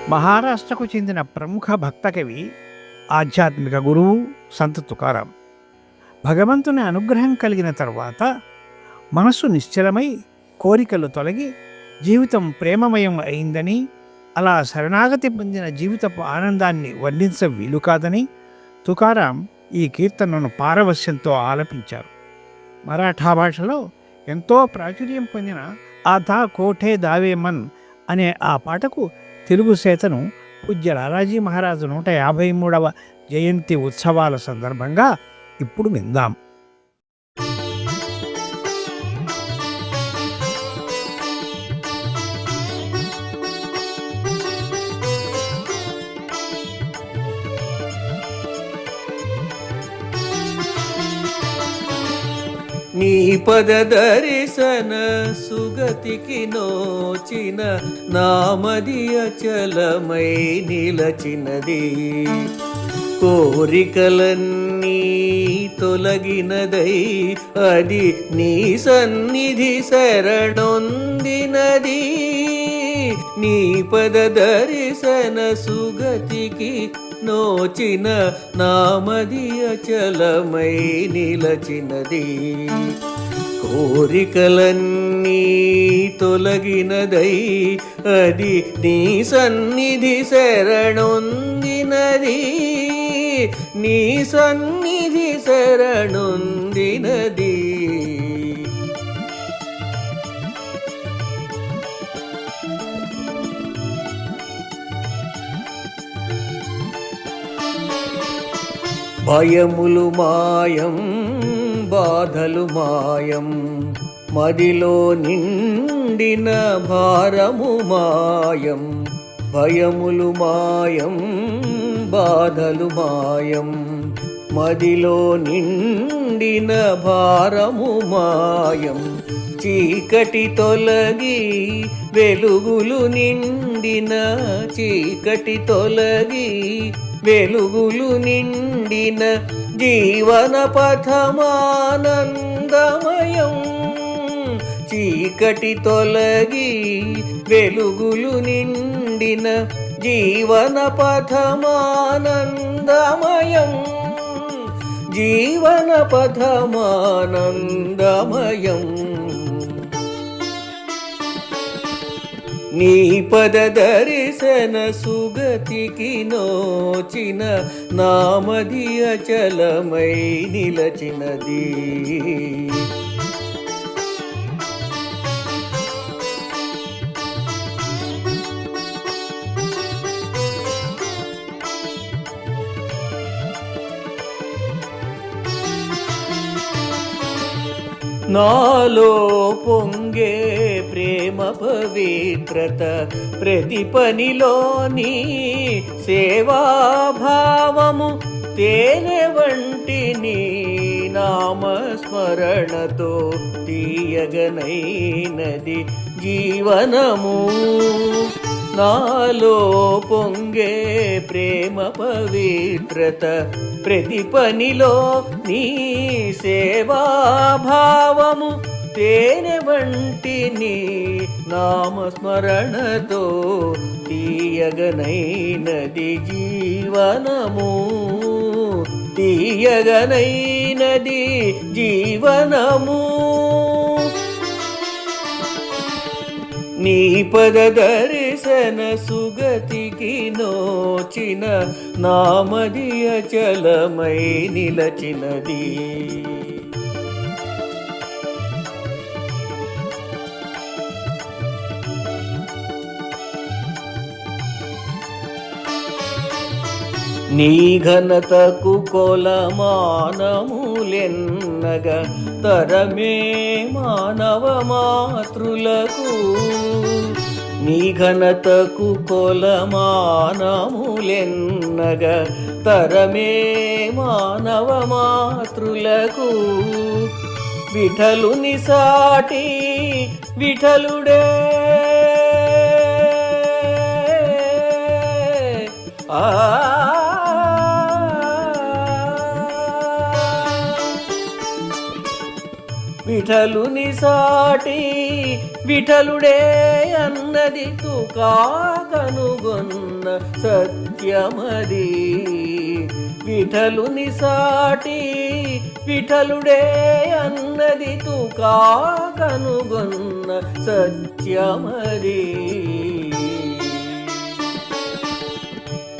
మహారాష్ట్రకు చెందిన ప్రముఖ భక్త కవి, ఆధ్యాత్మిక గురువు సంత్ తుకారాం. భగవంతుని అనుగ్రహం కలిగిన తర్వాత మనస్సు నిశ్చలమై, కోరికలు తొలగి జీవితం ప్రేమమయం అయిందని, అలా శరణాగతి పొందిన జీవితపు ఆనందాన్ని వర్ణించ వీలు కాదని తుకారాం ఈ కీర్తనను పారవస్యంతో ఆలపించారు. మరాఠా భాషలో ఎంతో ప్రాచుర్యం పొందిన ఆతా కోఠే దావేమన్ అనే ఆ పాటకు తెలుగు సేతను పూజ్య లాలాజీ మహారాజు 153వ జయంతి ఉత్సవాల సందర్భంగా ఇప్పుడు విందాం. నీ పద దర్శన సుగతికి నోచిన నామది అచలమై నిలచినది. కోరికలన్నీ తొలగినదై అది నీ సన్నిధి శరణొందినది. నీ పద దర్శన సుగతికి నోచిన నామది అచలమై నిలచినది. కోరికలన్నీ తొలగినదై అది నీ సన్నిధి శరణొందినది. నీ సన్నిధి శరణొందినది. భయములు మాయం, బాధలు మాయం, మదిలో నిండిన భారము మాయం. భయములు మాయం, బాధలు మాయం, మదిలో నిండిన భారము మాయం. చీకటి తొలగి వెలుగులు నిండిన, చీకటి తొలగి వెలుగులు నిండిన జీవన పథమానందమయం. చీకటి తొలగి వెలుగులు నిండిన జీవన పథమానందమయం. జీవన పథమానందమయం. నీ పద దర్శన సుగతికి నోచిన నామది అచలమై నిలచినది. నాలో పొంగే ప్రేమ పవిత్రత, ప్రతి పనిలోని సేవాభావము, తేనె వంటి నీ నామస్మరణతో తీయగనైనది జీవనము. నాలో పొంగే ప్రేమ పవిత్రత, ప్రతి పనిలో నీ సేవాభావము, తేనె వంటి నీ నామస్మరణతో తీయగనైనది జీవనము. తీయగనైనది జీవనము. నీ పద దర్శన సుగతికి నోచిన నామది అచలమై నిలచినది. నీ ఘనతకు కొలమానములెన్నగ తరమే మానవ మాతృలకు. నీ ఘనతకు కొలమానములెన్నగ తరమే మానవ మాతృలకు. విఠలుని సాటి విఠలుడే, ఆ విఠలుని సాటి విఠలుడే అన్నది తుకా కనుగొన్న సత్యమది. విఠలుని సాటి విఠలుడే అన్నది తుకా కనుగొన్న సత్యమది.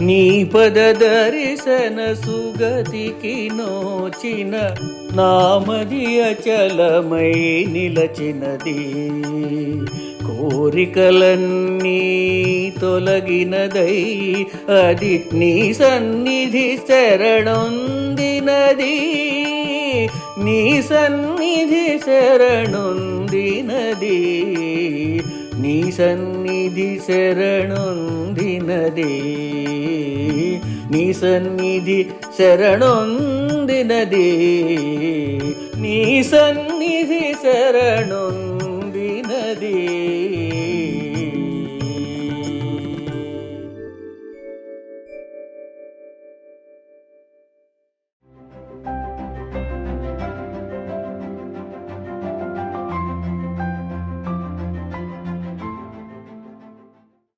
నీ పద దర్శన సుగతికి నోచిన నామది అచలమై నిలచినది. కోరికలన్నీ తొలగినదై అది నీ సన్నిధి శరణొందినది. నీ సన్నిధి శరణొందినది. నీ సన్నిధి శరణొందినది. నీ సన్నిధి శరణొందినది. నీ సన్నిధి శరణొందినది.